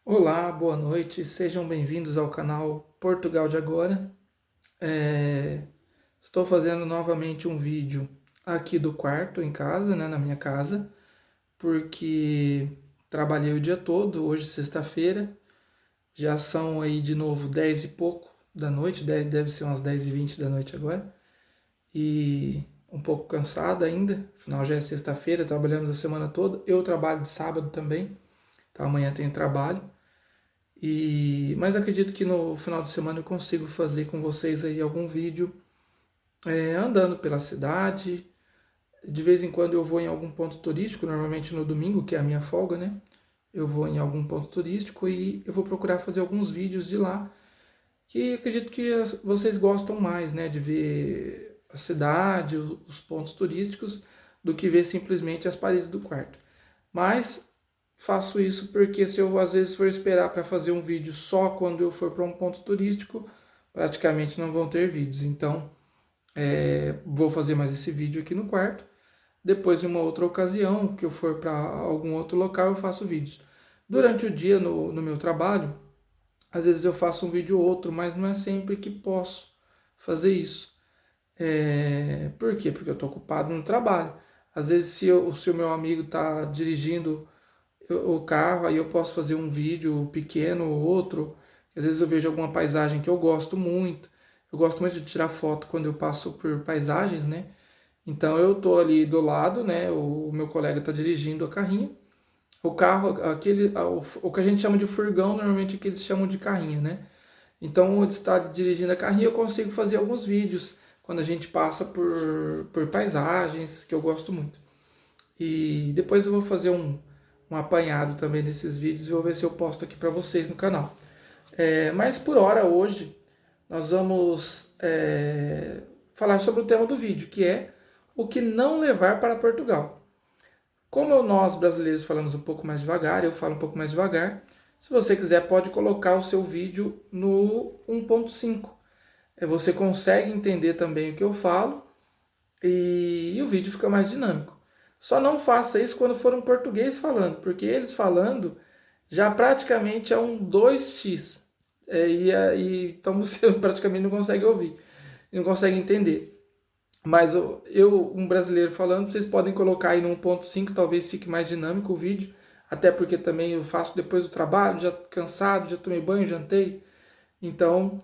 Olá, boa noite, sejam bem-vindos ao canal Portugal de Agora. Estou fazendo novamente um vídeo aqui do quarto, em casa, né, na minha casa, porque trabalhei o dia todo, hoje sexta-feira, já são aí de novo 10 e pouco da noite, deve ser umas 10h20 da noite agora, e um pouco cansado ainda, afinal já é sexta-feira, trabalhamos a semana toda, eu trabalho de sábado também, então amanhã tem trabalho. Mas acredito que no final de semana eu consigo fazer com vocês aí algum vídeo andando pela cidade. De vez em quando eu vou em algum ponto turístico, normalmente no domingo, que é a minha folga, né? Eu vou em algum ponto turístico e eu vou procurar fazer alguns vídeos de lá, que acredito que vocês gostam mais, né? De ver a cidade, os pontos turísticos, do que ver simplesmente as paredes do quarto. Mas faço isso porque se eu às vezes for esperar para fazer um vídeo só quando eu for para um ponto turístico, praticamente não vão ter vídeos. Então, vou fazer mais esse vídeo aqui no quarto. Depois, em uma outra ocasião, que eu for para algum outro local, eu faço vídeos. Durante o dia no meu trabalho, às vezes eu faço um vídeo ou outro, mas não é sempre que posso fazer isso. Por quê? Porque eu estou ocupado no trabalho. Às vezes, se o meu amigo está dirigindo o carro, aí eu posso fazer um vídeo pequeno ou outro. Às vezes eu vejo alguma paisagem que eu gosto muito. Eu gosto muito de tirar foto quando eu passo por paisagens, né? Então eu tô ali do lado, né? O meu colega tá dirigindo a carrinha. O carro, o que a gente chama de furgão, normalmente é que eles chamam de carrinha, né? Então, ele está dirigindo a carrinha, eu consigo fazer alguns vídeos quando a gente passa por paisagens, que eu gosto muito. E depois eu vou fazer um apanhado também desses vídeos e vou ver se eu posto aqui para vocês no canal. Mas por hora, hoje, nós vamos falar sobre o tema do vídeo, que é o que não levar para Portugal. Como nós brasileiros falamos um pouco mais devagar, eu falo um pouco mais devagar, se você quiser pode colocar o seu vídeo no 1.5. Você consegue entender também o que eu falo e o vídeo fica mais dinâmico. Só não faça isso quando for um português falando, porque eles falando já praticamente é um 2x. Então você praticamente não consegue ouvir, não consegue entender. Mas um brasileiro falando, vocês podem colocar aí no 1.5, talvez fique mais dinâmico o vídeo, até porque também eu faço depois do trabalho, já cansado, já tomei banho, jantei, então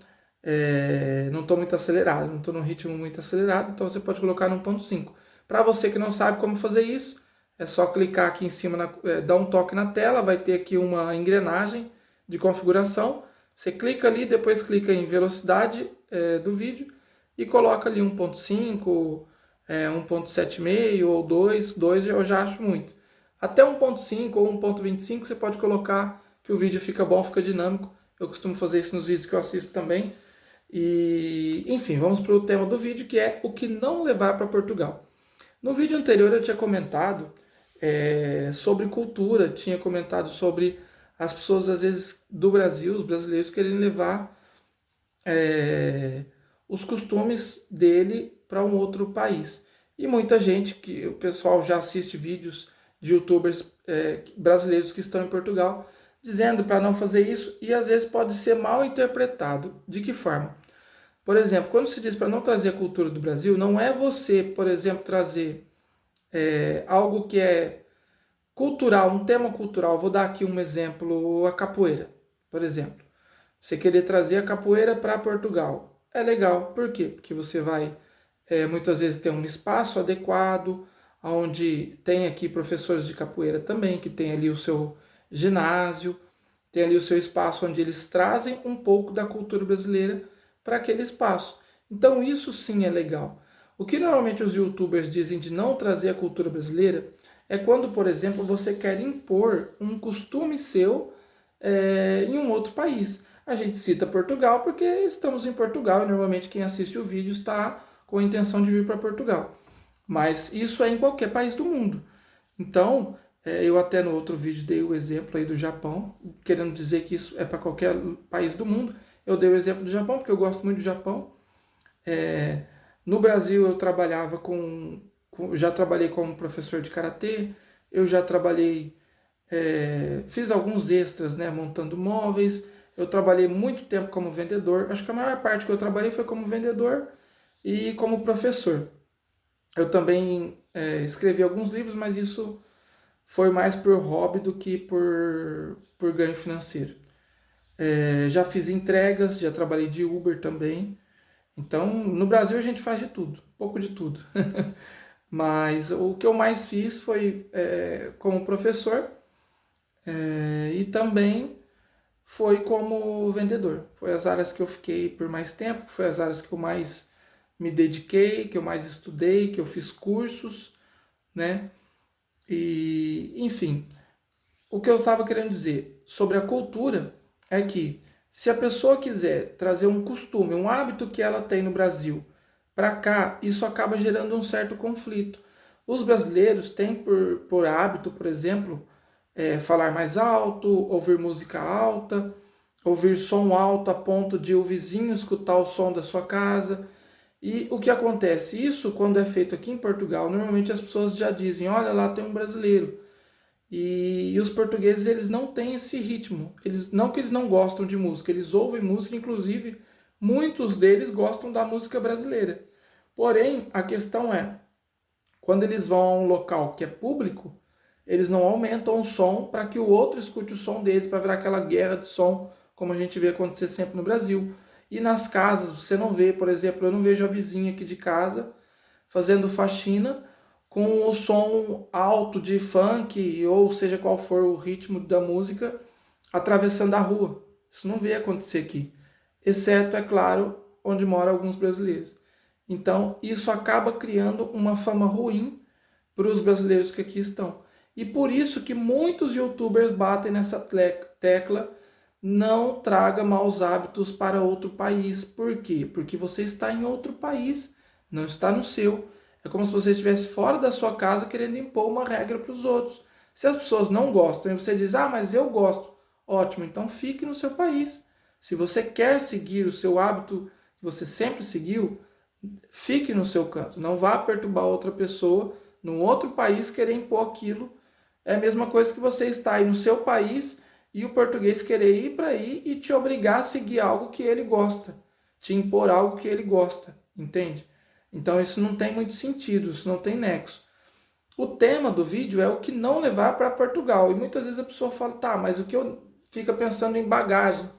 não estou muito acelerado, não estou num ritmo muito acelerado, então você pode colocar no 1.5. Para você que não sabe como fazer isso, é só clicar aqui em cima, dar um toque na tela, vai ter aqui uma engrenagem de configuração. Você clica ali, depois clica em velocidade do vídeo e coloca ali 1.5, 1.75 ou 2 eu já acho muito. Até 1.5 ou 1.25 você pode colocar que o vídeo fica bom, fica dinâmico. Eu costumo fazer isso nos vídeos que eu assisto também. E, enfim, vamos para o tema do vídeo, que é o que não levar para Portugal. No vídeo anterior eu tinha comentado sobre cultura, tinha comentado sobre as pessoas, às vezes, do Brasil, os brasileiros, querendo levar os costumes dele para um outro país. E muita gente, que o pessoal já assiste vídeos de youtubers brasileiros que estão em Portugal, dizendo para não fazer isso, e às vezes pode ser mal interpretado. De que forma? Por exemplo, quando se diz para não trazer a cultura do Brasil, não é você, por exemplo, trazer algo que é cultural, um tema cultural. Vou dar aqui um exemplo, a capoeira, por exemplo. Você querer trazer a capoeira para Portugal. É legal, por quê? Porque você vai muitas vezes ter um espaço adequado, onde tem aqui professores de capoeira também, que tem ali o seu ginásio, tem ali o seu espaço onde eles trazem um pouco da cultura brasileira para aquele espaço. Então isso sim é legal. O que normalmente os youtubers dizem de não trazer a cultura brasileira é quando, por exemplo, você quer impor um costume seu em um outro país. A gente cita Portugal porque estamos em Portugal e normalmente quem assiste o vídeo está com a intenção de vir para Portugal. Mas isso é em qualquer país do mundo. Então, eu até no outro vídeo dei o exemplo aí do Japão, querendo dizer que isso é para qualquer país do mundo. Eu dei o exemplo do Japão porque eu gosto muito do Japão. No Brasil eu já trabalhei como professor de karatê, eu já trabalhei fiz alguns extras, né, montando móveis. Eu trabalhei muito tempo como vendedor. Acho que a maior parte que eu trabalhei foi como vendedor e como professor. Eu também escrevi alguns livros, mas isso foi mais por hobby do que por ganho financeiro. Já fiz entregas, já trabalhei de Uber também. Então, no Brasil a gente faz de tudo, um pouco de tudo. Mas o que eu mais fiz foi como professor e também foi como vendedor. Foi as áreas que eu fiquei por mais tempo, foi as áreas que eu mais me dediquei, que eu mais estudei, que eu fiz cursos, né? E, enfim, o que eu estava querendo dizer sobre a cultura é que se a pessoa quiser trazer um costume, um hábito que ela tem no Brasil para cá, isso acaba gerando um certo conflito. Os brasileiros têm por hábito, por exemplo, falar mais alto, ouvir música alta, ouvir som alto a ponto de o vizinho escutar o som da sua casa. E o que acontece? Isso, quando é feito aqui em Portugal, normalmente as pessoas já dizem: olha, lá tem um brasileiro. E os portugueses, eles não têm esse ritmo. Não que eles não gostam de música, eles ouvem música, inclusive muitos deles gostam da música brasileira. Porém, a questão é, quando eles vão a um local que é público, eles não aumentam o som para que o outro escute o som deles, para virar aquela guerra de som, como a gente vê acontecer sempre no Brasil. E nas casas, você não vê, por exemplo, eu não vejo a vizinha aqui de casa fazendo faxina com o som alto de funk, ou seja qual for o ritmo da música, atravessando a rua. Isso não vê acontecer aqui. Exceto, é claro, onde moram alguns brasileiros. Então, isso acaba criando uma fama ruim para os brasileiros que aqui estão. E por isso que muitos youtubers batem nessa tecla: não traga maus hábitos para outro país. Por quê? Porque você está em outro país, não está no seu. É como se você estivesse fora da sua casa querendo impor uma regra para os outros. Se as pessoas não gostam e você diz: ah, mas eu gosto, ótimo, então fique no seu país. Se você quer seguir o seu hábito que você sempre seguiu, fique no seu canto. Não vá perturbar outra pessoa num outro país querer impor aquilo. É a mesma coisa que você estar aí no seu país e o português querer ir para aí e te obrigar a seguir algo que ele gosta, te impor algo que ele gosta, entende? Então isso não tem muito sentido, isso não tem nexo. O tema do vídeo é o que não levar para Portugal. E muitas vezes a pessoa fala: tá, mas o que eu fica pensando em bagagem.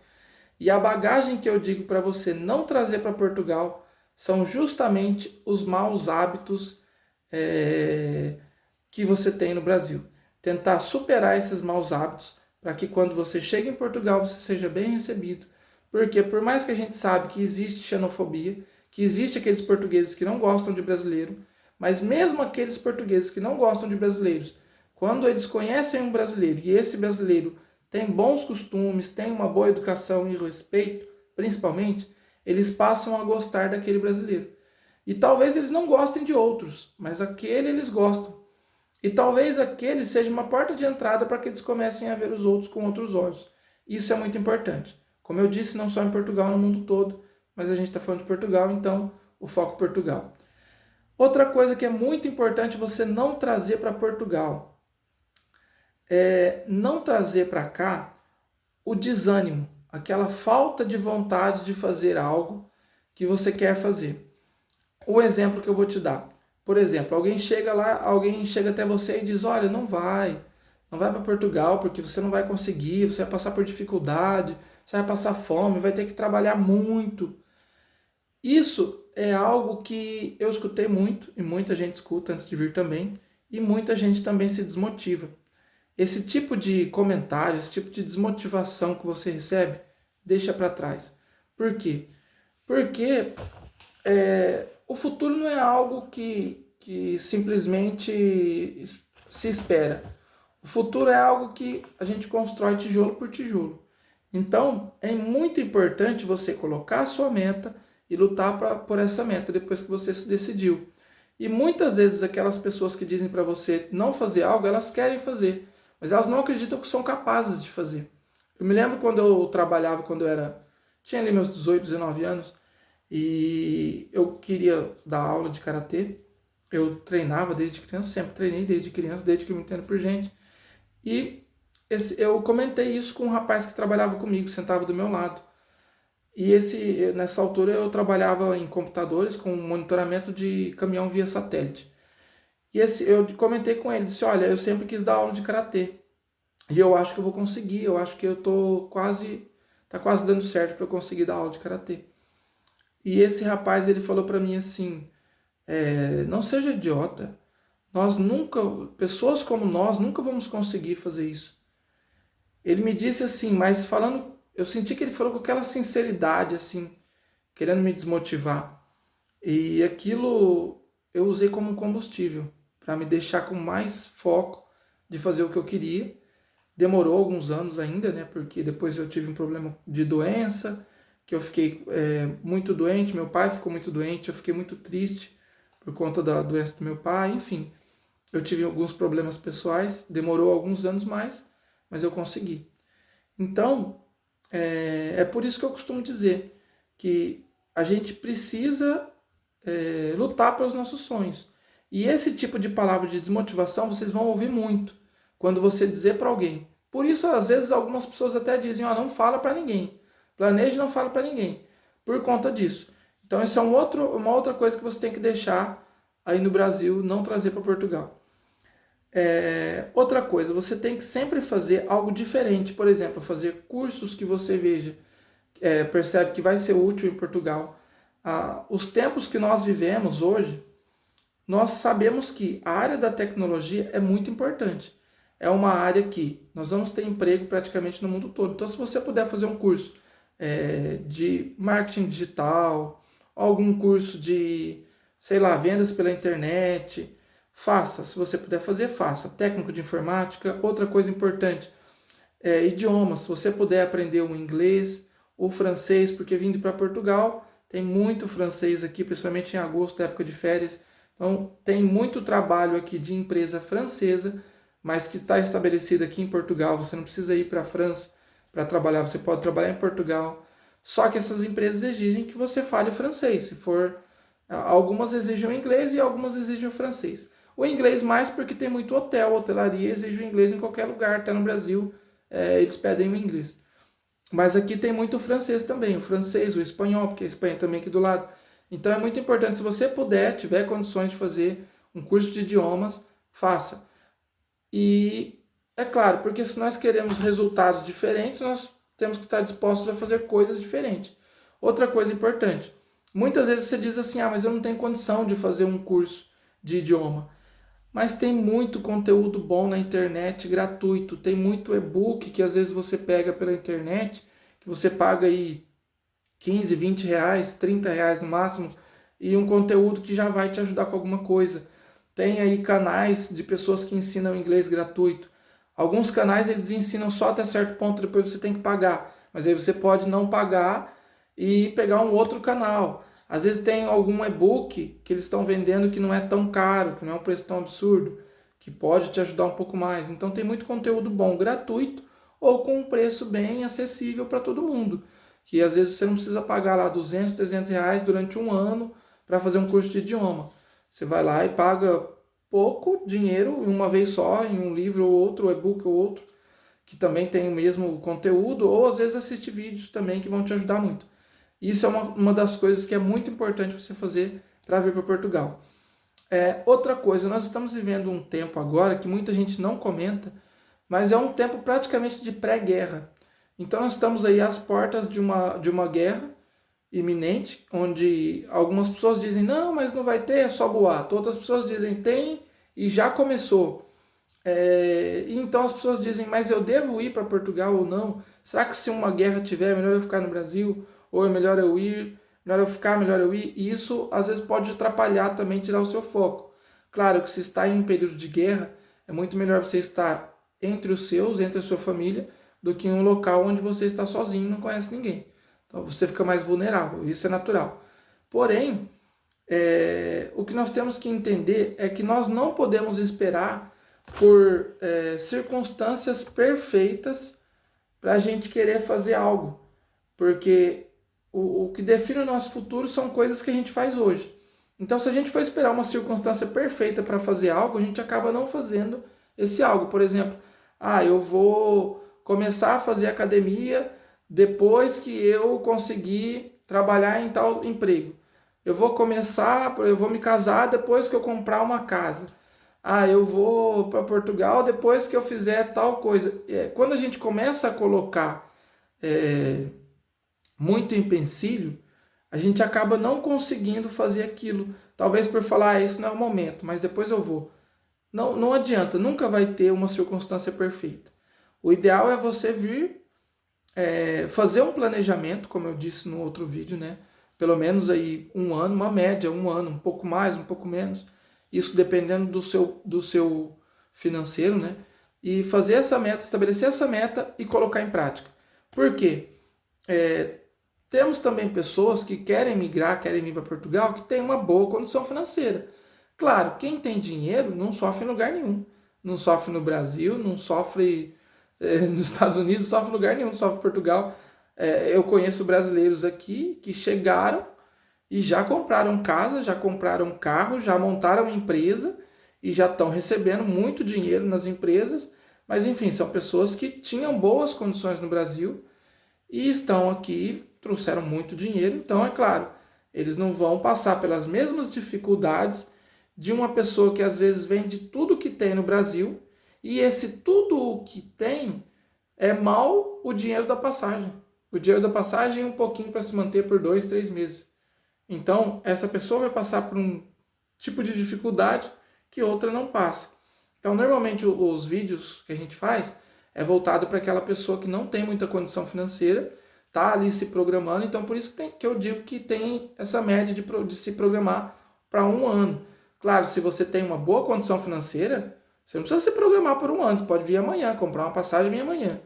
E a bagagem que eu digo para você não trazer para Portugal são justamente os maus hábitos que você tem no Brasil. Tentar superar esses maus hábitos para que quando você chega em Portugal você seja bem recebido. Porque por mais que a gente sabe que existe xenofobia, que existe aqueles portugueses que não gostam de brasileiro, mas mesmo aqueles portugueses que não gostam de brasileiros, quando eles conhecem um brasileiro e esse brasileiro tem bons costumes, tem uma boa educação e respeito, principalmente, eles passam a gostar daquele brasileiro. E talvez eles não gostem de outros, mas aquele eles gostam. E talvez aquele seja uma porta de entrada para que eles comecem a ver os outros com outros olhos. Isso é muito importante. Como eu disse, não só em Portugal, no mundo todo, mas a gente está falando de Portugal, então o foco é Portugal. Outra coisa que é muito importante você não trazer para Portugal é não trazer para cá o desânimo, aquela falta de vontade de fazer algo que você quer fazer. O exemplo que eu vou te dar. Por exemplo, alguém chega lá, alguém chega até você e diz: olha, não vai para Portugal porque você não vai conseguir, você vai passar por dificuldade, você vai passar fome, vai ter que trabalhar muito. Isso é algo que eu escutei muito, e muita gente escuta antes de vir também, e muita gente também se desmotiva. Esse tipo de comentário, esse tipo de desmotivação que você recebe, deixa para trás. Por quê? Porque o futuro não é algo que simplesmente se espera. O futuro é algo que a gente constrói tijolo por tijolo. Então, é muito importante você colocar a sua meta e lutar por essa meta depois que você se decidiu. E muitas vezes aquelas pessoas que dizem para você não fazer algo, elas querem fazer, mas elas não acreditam que são capazes de fazer. Eu me lembro quando eu trabalhava, tinha ali meus 18, 19 anos, e eu queria dar aula de karatê. Eu treinava desde criança, sempre treinei desde criança, desde que eu me entendo por gente. E Eu comentei isso com um rapaz que trabalhava comigo, sentava do meu lado. E nessa altura eu trabalhava em computadores com monitoramento de caminhão via satélite. Eu comentei com ele, disse, olha, eu sempre quis dar aula de karatê. E eu acho que eu vou conseguir, eu acho que tá quase dando certo para eu conseguir dar aula de karatê. E esse rapaz, ele falou para mim assim, não seja idiota, nós nunca, pessoas como nós, nunca vamos conseguir fazer isso. Ele me disse assim, mas falando, eu senti que ele falou com aquela sinceridade, assim, querendo me desmotivar. E aquilo eu usei como combustível, para me deixar com mais foco de fazer o que eu queria. Demorou alguns anos ainda, né? Porque depois eu tive um problema de doença, que eu fiquei muito doente, meu pai ficou muito doente, eu fiquei muito triste por conta da doença do meu pai, enfim. Eu tive alguns problemas pessoais, demorou alguns anos mais, mas eu consegui. Então, é por isso que eu costumo dizer que a gente precisa lutar pelos nossos sonhos. E esse tipo de palavra de desmotivação vocês vão ouvir muito quando você dizer para alguém. Por isso, às vezes, algumas pessoas até dizem, não fala para ninguém. Planeje e não fala para ninguém. Por conta disso. Então, isso é uma outra coisa que você tem que deixar aí no Brasil, não trazer para Portugal. Outra coisa, você tem que sempre fazer algo diferente. Por exemplo, fazer cursos que você veja, percebe que vai ser útil em Portugal. Os tempos que nós vivemos hoje, nós sabemos que a área da tecnologia é muito importante. É uma área que nós vamos ter emprego praticamente no mundo todo. Então, se você puder fazer um curso de marketing digital, algum curso de, sei lá, vendas pela internet, faça. Se você puder fazer, faça. Técnico de informática. Outra coisa importante, idiomas. Se você puder aprender o inglês, o francês, porque vindo para Portugal, tem muito francês aqui, principalmente em agosto, época de férias. Então, tem muito trabalho aqui de empresa francesa, mas que está estabelecida aqui em Portugal. Você não precisa ir para a França para trabalhar, você pode trabalhar em Portugal. Só que essas empresas exigem que você fale francês. Se for, algumas exigem o inglês e algumas exigem o francês. O inglês mais porque tem muito hotel, hotelaria exige o inglês em qualquer lugar, até no Brasil eles pedem o inglês. Mas aqui tem muito francês também, o francês, o espanhol, porque a Espanha também aqui do lado. Então é muito importante, se você puder, tiver condições de fazer um curso de idiomas, faça. E é claro, porque se nós queremos resultados diferentes, nós temos que estar dispostos a fazer coisas diferentes. Outra coisa importante, muitas vezes você diz assim, mas eu não tenho condição de fazer um curso de idioma. Mas tem muito conteúdo bom na internet, gratuito. Tem muito e-book que às vezes você pega pela internet, que você paga aí 15, 20 reais, 30 reais no máximo, e um conteúdo que já vai te ajudar com alguma coisa. Tem aí canais de pessoas que ensinam inglês gratuito. Alguns canais eles ensinam só até certo ponto, depois você tem que pagar. Mas aí você pode não pagar e pegar um outro canal. Às vezes tem algum e-book que eles estão vendendo que não é tão caro, que não é um preço tão absurdo, que pode te ajudar um pouco mais. Então tem muito conteúdo bom, gratuito, ou com um preço bem acessível para todo mundo. Que às vezes você não precisa pagar lá 200, 300 reais durante um ano para fazer um curso de idioma. Você vai lá e paga pouco dinheiro uma vez só, em um livro ou outro, e-book ou outro, que também tem o mesmo conteúdo, ou às vezes assiste vídeos também que vão te ajudar muito. Isso é uma das coisas que é muito importante você fazer para vir para Portugal. Outra coisa, nós estamos vivendo um tempo agora que muita gente não comenta, mas é um tempo praticamente de pré-guerra. Então nós estamos aí às portas de uma guerra iminente, onde algumas pessoas dizem, não, mas não vai ter, é só boato. Outras pessoas dizem, tem e já começou. E então as pessoas dizem, mas eu devo ir para Portugal ou não? Será que se uma guerra tiver, é melhor eu ficar no Brasil? Ou é melhor eu ir? Melhor eu ficar, melhor eu ir? E isso às vezes pode atrapalhar também, tirar o seu foco. Claro que se está em um período de guerra, é muito melhor você estar entre os seus, entre a sua família, do que em um local onde você está sozinho e não conhece ninguém. Então você fica mais vulnerável, isso é natural. Porém, o que nós temos que entender é que nós não podemos esperar por circunstâncias perfeitas para a gente querer fazer algo. Porque o que define o nosso futuro são coisas que a gente faz hoje. Então, se a gente for esperar uma circunstância perfeita para fazer algo, a gente acaba não fazendo esse algo. Por exemplo, eu vou começar a fazer academia depois que eu conseguir trabalhar em tal emprego. Eu vou me casar depois que eu comprar uma casa. Eu vou para Portugal depois que eu fizer tal coisa. Quando a gente começa a colocar é, muito empecilho, a gente acaba não conseguindo fazer aquilo. Talvez por falar, isso não é o momento, mas depois eu vou. Não, não adianta, nunca vai ter uma circunstância perfeita. O ideal é você vir fazer um planejamento, como eu disse no outro vídeo, né? Pelo menos aí um ano, uma média, um ano, um pouco mais, um pouco menos. Isso dependendo do seu financeiro, né? E fazer essa meta, estabelecer essa meta e colocar em prática. Por quê? Temos também pessoas que querem migrar, querem vir para Portugal, que têm uma boa condição financeira. Claro, quem tem dinheiro não sofre em lugar nenhum. Não sofre no Brasil, não sofre nos Estados Unidos, não sofre em lugar nenhum, não sofre em Portugal. Eu conheço brasileiros aqui que chegaram e já compraram casa, já compraram carro, já montaram empresa e já estão recebendo muito dinheiro nas empresas. Mas enfim, são pessoas que tinham boas condições no Brasil e estão aqui, trouxeram muito dinheiro. Então, é claro, eles não vão passar pelas mesmas dificuldades de uma pessoa que às vezes vende tudo que tem no Brasil e esse tudo o que tem é mal o dinheiro da passagem. O dinheiro da passagem é um pouquinho para se manter por 2, 3 meses. Então, essa pessoa vai passar por um tipo de dificuldade que outra não passa. Então, normalmente os vídeos que a gente faz é voltado para aquela pessoa que não tem muita condição financeira, tá ali se programando. Então, por isso que eu digo que tem essa média de se programar para um ano. Claro, se você tem uma boa condição financeira, você não precisa se programar por um ano. Você pode vir amanhã, comprar uma passagem e vir amanhã.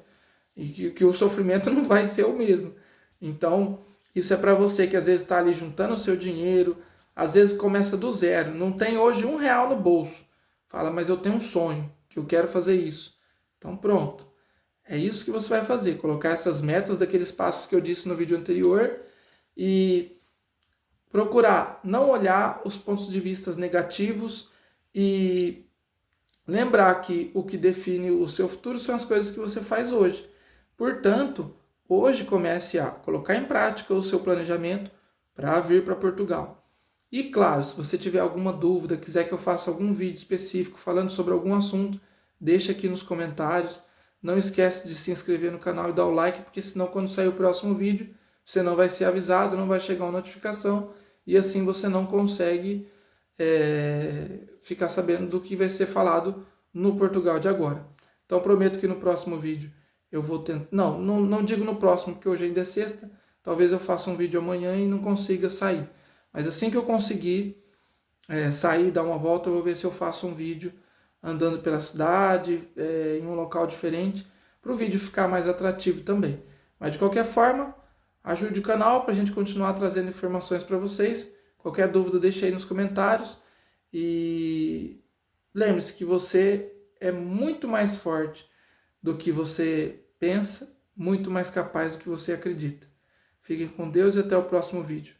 E que o sofrimento não vai ser o mesmo. Então, isso é para você que às vezes está ali juntando o seu dinheiro, às vezes começa do zero, não tem hoje R$ 1 no bolso. Fala, mas eu tenho um sonho, que eu quero fazer isso. Então pronto, é isso que você vai fazer, colocar essas metas daqueles passos que eu disse no vídeo anterior e procurar não olhar os pontos de vista negativos e lembrar que o que define o seu futuro são as coisas que você faz hoje. Portanto, hoje comece a colocar em prática o seu planejamento para vir para Portugal. E claro, se você tiver alguma dúvida, quiser que eu faça algum vídeo específico falando sobre algum assunto, deixa aqui nos comentários. Não esquece de se inscrever no canal e dar o like, porque senão quando sair o próximo vídeo, você não vai ser avisado, não vai chegar uma notificação e assim você não consegue ficar sabendo do que vai ser falado no Portugal de agora. Então prometo que no próximo vídeo eu vou tentar... Não digo no próximo, porque hoje ainda é sexta. Talvez eu faça um vídeo amanhã e não consiga sair. Mas assim que eu conseguir sair, dar uma volta, eu vou ver se eu faço um vídeo andando pela cidade, em um local diferente, para o vídeo ficar mais atrativo também. Mas de qualquer forma, ajude o canal para a gente continuar trazendo informações para vocês. Qualquer dúvida, deixe aí nos comentários. E lembre-se que você é muito mais forte do que você pensa, muito mais capaz do que você acredita. Fiquem com Deus e até o próximo vídeo.